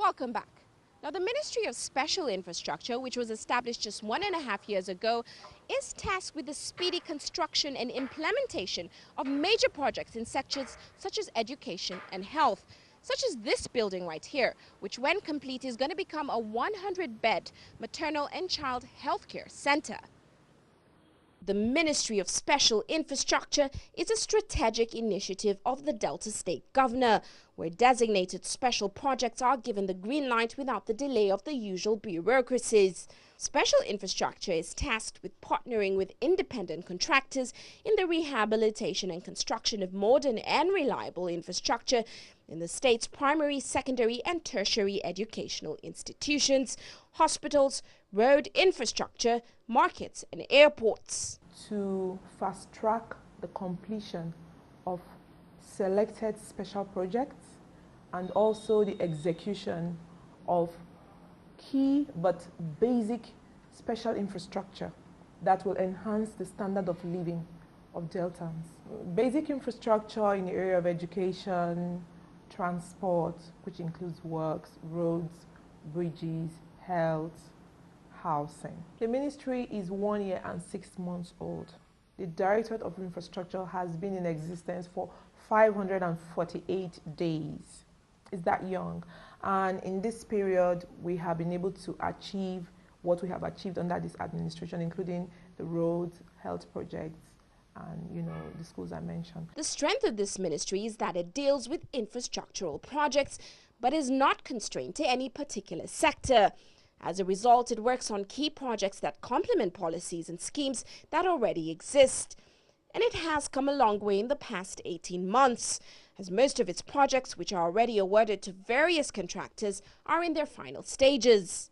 Welcome back. Now, the Ministry of Special Infrastructure, which was established just 1.5 years ago, is tasked with the speedy construction and implementation of major projects in sectors such as education and health, such as this building right here, which when complete is going to become a 100-bed maternal and child healthcare center. The Ministry of Special Infrastructure is a strategic initiative of the Delta State Governor, where designated special projects are given the green light without the delay of the usual bureaucracies. Special Infrastructure is tasked with partnering with independent contractors in the rehabilitation and construction of modern and reliable infrastructure in the state's primary, secondary and tertiary educational institutions, hospitals, road infrastructure, markets and airports. To fast-track the completion of selected special projects and also the execution of key but basic special infrastructure that will enhance the standard of living of Deltans. Basic infrastructure in the area of education, transport, which includes works, roads, bridges, health, housing. The ministry is 1 year and 6 months old. The Directorate of Infrastructure has been in existence for 548 days. It's that young. And in this period, we have been able to achieve what we have achieved under this administration, including the roads, health projects, and the schools I mentioned. The strength of this ministry is that it deals with infrastructural projects, but is not constrained to any particular sector. As a result, it works on key projects that complement policies and schemes that already exist. And it has come a long way in the past 18 months, as most of its projects, which are already awarded to various contractors, are in their final stages.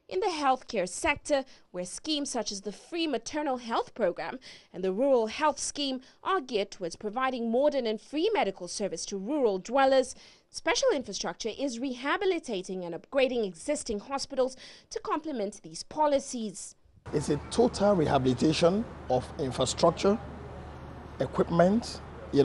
In the healthcare sector, where schemes such as the free maternal health program and the rural health scheme are geared towards providing modern and free medical service to rural dwellers, Special Infrastructure is rehabilitating and upgrading existing hospitals to complement these policies. It's a total rehabilitation of infrastructure, equipment, with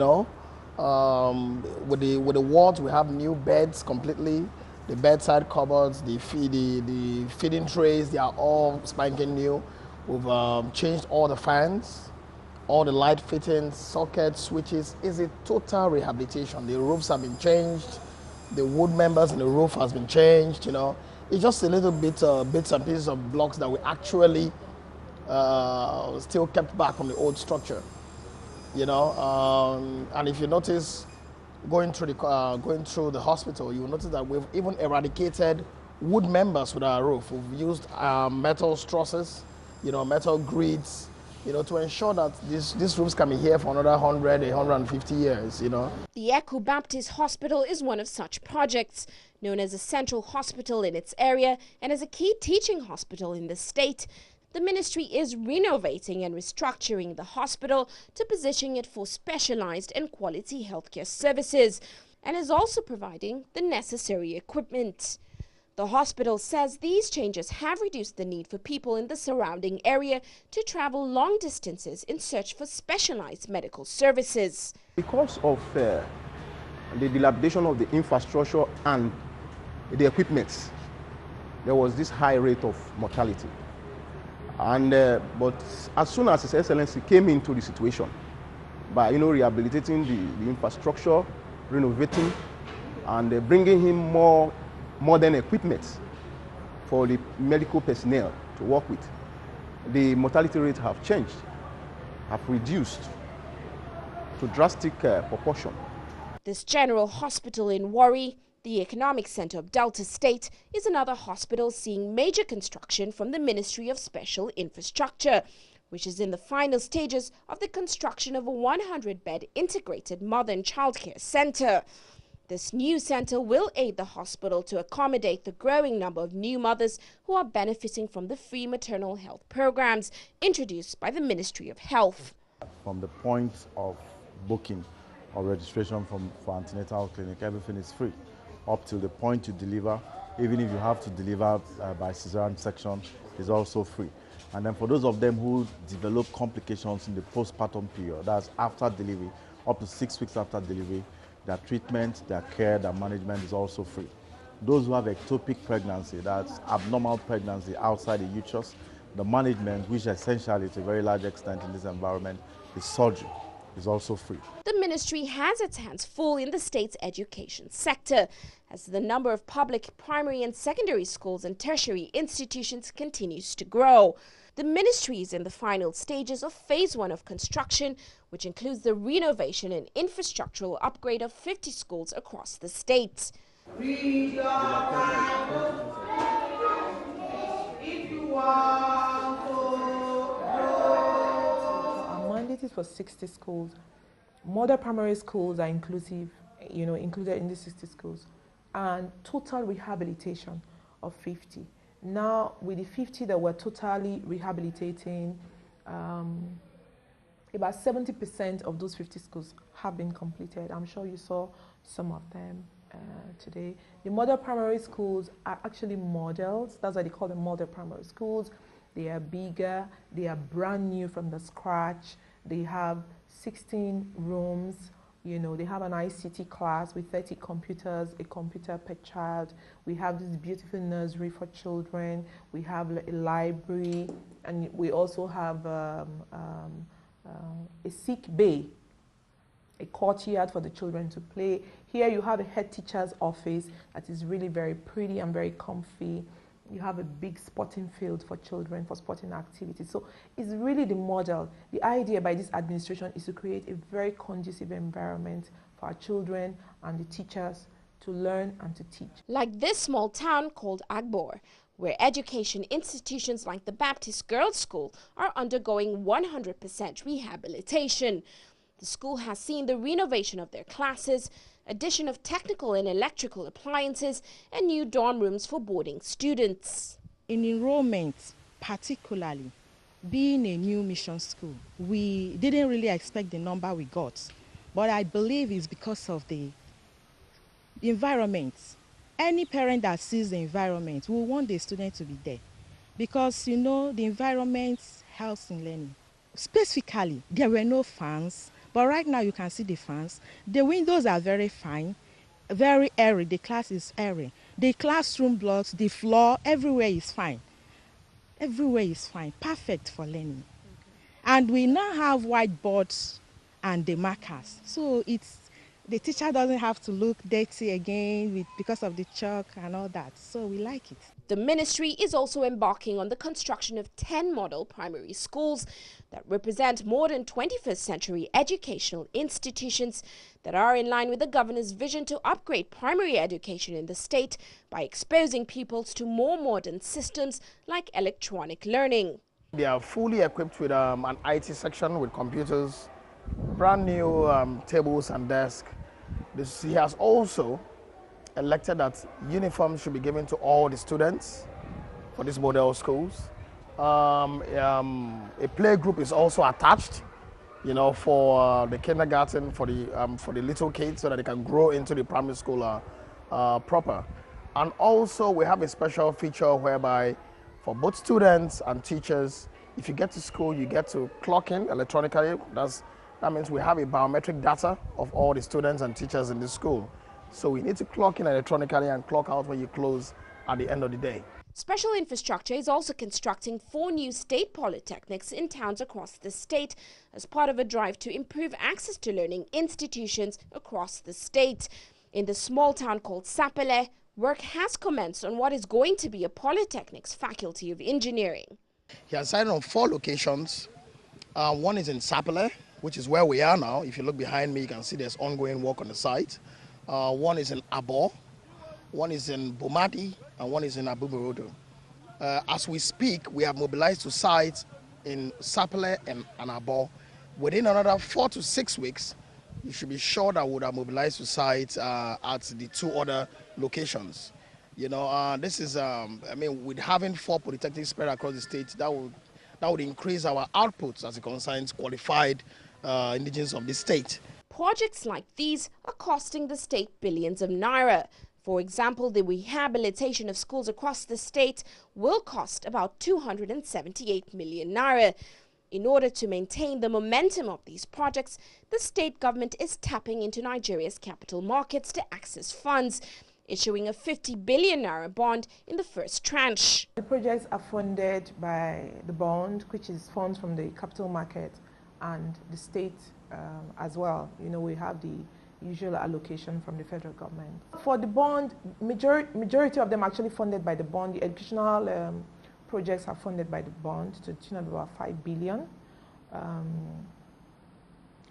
the wards we have new beds completely. The bedside cupboards, the feeding trays, they are all spanking new. We've changed all the fans, all the light fittings, sockets, switches. It's a total rehabilitation. The roofs have been changed. The wood members in the roof has been changed, It's just a little bit, bits and pieces of blocks that we actually still kept back from the old structure, And if you notice, going through the hospital, you will notice that we've even eradicated wood members with our roof. We've used metal trusses, metal grids, to ensure that these roofs can be here for another 100, 150 years, The Echo Baptist Hospital is one of such projects, known as a central hospital in its area and as a key teaching hospital in the state. The ministry is renovating and restructuring the hospital to position it for specialized and quality healthcare services and is also providing the necessary equipment. The hospital says these changes have reduced the need for people in the surrounding area to travel long distances in search for specialized medical services. Because of the dilapidation of the infrastructure and the equipment, there was this high rate of mortality. And but as soon as His Excellency came into the situation by rehabilitating the infrastructure, renovating, and bringing him more modern equipment for the medical personnel to work with, the mortality rate have changed, have reduced to drastic proportion. This general hospital in Warri, the economic center of Delta State, is another hospital seeing major construction from the Ministry of Special Infrastructure, which is in the final stages of the construction of a 100-bed integrated mother and childcare center. This new center will aid the hospital to accommodate the growing number of new mothers who are benefiting from the free maternal health programs introduced by the Ministry of Health. From the point of booking or registration for antenatal clinic, everything is free. Up to the point you deliver, even if you have to deliver by cesarean section, is also free. And then for those of them who develop complications in the postpartum period, that's after delivery, up to 6 weeks after delivery, their treatment, their care, their management is also free. those who have ectopic pregnancy, that's abnormal pregnancy outside the uterus, the management, which essentially to a very large extent in this environment is surgery, is also free. The ministry has its hands full in the state's education sector, as the number of public primary and secondary schools and tertiary institutions continues to grow. The ministry is in the final stages of phase 1 of construction, which includes the renovation and infrastructural upgrade of 50 schools across the state. Our mandate is for 60 schools. Model primary schools are included in the 60 schools, and total rehabilitation of 50. Now, with the 50 that we're totally rehabilitating, about 70% of those 50 schools have been completed. I'm sure you saw some of them today. The model primary schools are actually models. That's why they call them model primary schools. They are bigger. They are brand new from the scratch. They have 16 rooms. They have an ICT class with 30 computers, a computer per child. We have this beautiful nursery for children. We have a library, and we also have a sick bay, a courtyard for the children to play. Here you have a head teacher's office that is really very pretty and very comfy. You have a big sporting field for children for sporting activities. So it's really the model. The idea by this administration is to create a very conducive environment for our children and the teachers to learn and to teach. Like this small town called Agbor, where education institutions like the Baptist Girls' School are undergoing 100% rehabilitation. The school has seen the renovation of their classes, addition of technical and electrical appliances, and new dorm rooms for boarding students. In enrollment, particularly, being a new mission school, we didn't really expect the number we got, but I believe it's because of the environment. Any parent that sees the environment will want the student to be there, because the environment helps in learning. Specifically, there were no fans, but right now you can see the fans. The windows are very fine, very airy. The class is airy. The classroom blocks, the floor, everywhere is fine. Everywhere is fine, perfect for learning. And we now have whiteboards and the markers. So the teacher doesn't have to look dirty again because of the chalk and all that. So we like it. The ministry is also embarking on the construction of 10 model primary schools that represent more than 21st century educational institutions that are in line with the governor's vision to upgrade primary education in the state by exposing pupils to more modern systems like electronic learning. They are fully equipped with an IT section with computers, brand new tables and desks. He has also elected that uniforms should be given to all the students for these model schools. A play group is also attached, for the kindergarten, for the little kids, so that they can grow into the primary school proper. And also we have a special feature whereby for both students and teachers, if you get to school, you get to clock in electronically. That means we have a biometric data of all the students and teachers in the school. So we need to clock in electronically and clock out when you close at the end of the day. Special Infrastructure is also constructing 4 new state polytechnics in towns across the state as part of a drive to improve access to learning institutions across the state. In the small town called Sapele, work has commenced on what is going to be a polytechnics faculty of engineering. He has decided on 4 locations. One is in Sapele, which is where we are now. If you look behind me, you can see there's ongoing work on the site. One is in Abo, one is in Bomadi, and one is in Abuburodo. As we speak, we have mobilized to sites in Sapele and Abo. Within another 4 to 6 weeks, you should be sure that we would have mobilized to sites at the 2 other locations. This is, with having 4 polytechnics spread across the state, that would increase our outputs as it concerns qualified indigenes of the state. Projects like these are costing the state billions of naira. For example, the rehabilitation of schools across the state will cost about 278 million naira. In order to maintain the momentum of these projects, the state government is tapping into Nigeria's capital markets to access funds. issuing a 50 billion naira bond in the first tranche. The projects are funded by the bond, which is funds from the capital market, and the state as well. You know, we have the usual allocation from the federal government. For the bond, majority of them actually funded by the bond. The educational projects are funded by the bond to the tune of about 5 billion.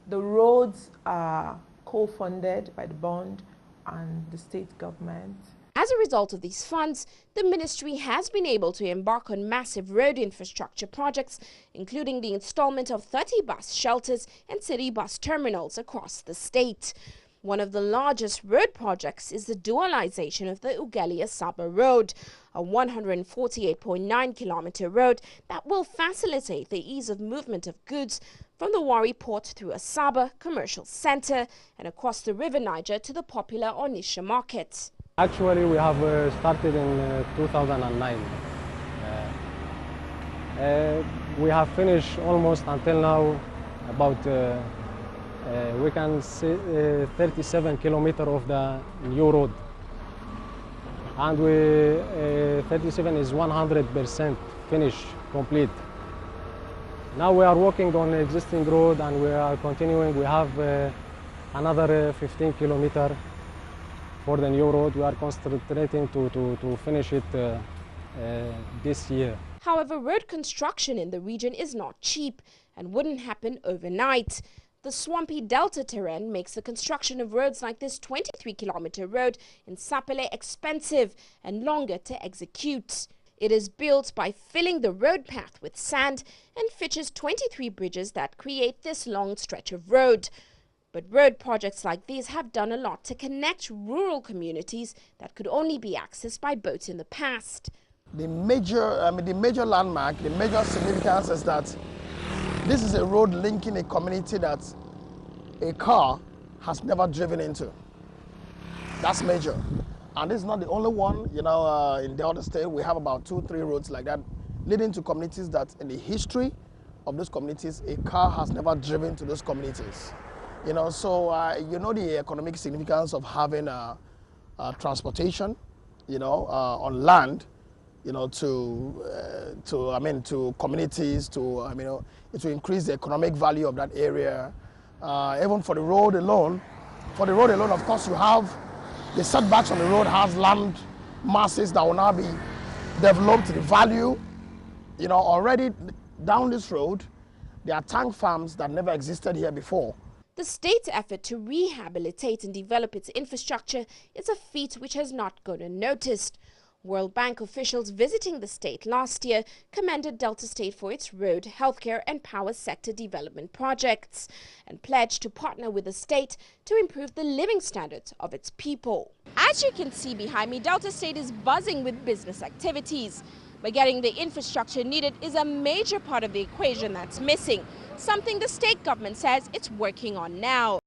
The roads are co-funded by the bond and the state government. As a result of these funds, the ministry has been able to embark on massive road infrastructure projects, including the installment of 30 bus shelters and city bus terminals across the state. One of the largest road projects is the dualization of the Ughelli-Asaba Road, a 148.9-kilometer road that will facilitate the ease of movement of goods from the Warri port through Asaba Commercial Center and across the River Niger to the popular Onisha Market. Actually, we have started in 2009. We have finished almost until now about we can say 37 kilometers of the new road, and 37 is 100% finished, complete. Now we are working on the existing road and we are continuing. We have another 15 kilometers for the new road. We are concentrating to finish it this year. However, road construction in the region is not cheap and wouldn't happen overnight. The swampy delta terrain makes the construction of roads like this 23-kilometer road in Sapele expensive and longer to execute. It is built by filling the road path with sand and features 23 bridges that create this long stretch of road. But road projects like these have done a lot to connect rural communities that could only be accessed by boats in the past. The major landmark, the major significance is that this is a road linking a community that a car has never driven into. That's major. And this is not the only one. You know, in the other state, we have about 2-3 roads like that leading to communities that in the history of those communities, a car has never driven to those communities. You know, so you know the economic significance of having transportation, you know, on land, you know, to communities, to increase the economic value of that area. Even for the road alone, of course, you have the setbacks on the road has land masses that will now be developed. The value, you know, already down this road, there are tank farms that never existed here before. The state's effort to rehabilitate and develop its infrastructure is a feat which has not gone unnoticed. World Bank officials visiting the state last year commended Delta State for its road, healthcare and power sector development projects and pledged to partner with the state to improve the living standards of its people. As you can see behind me, Delta State is buzzing with business activities. But getting the infrastructure needed is a major part of the equation that's missing, something the state government says it's working on now.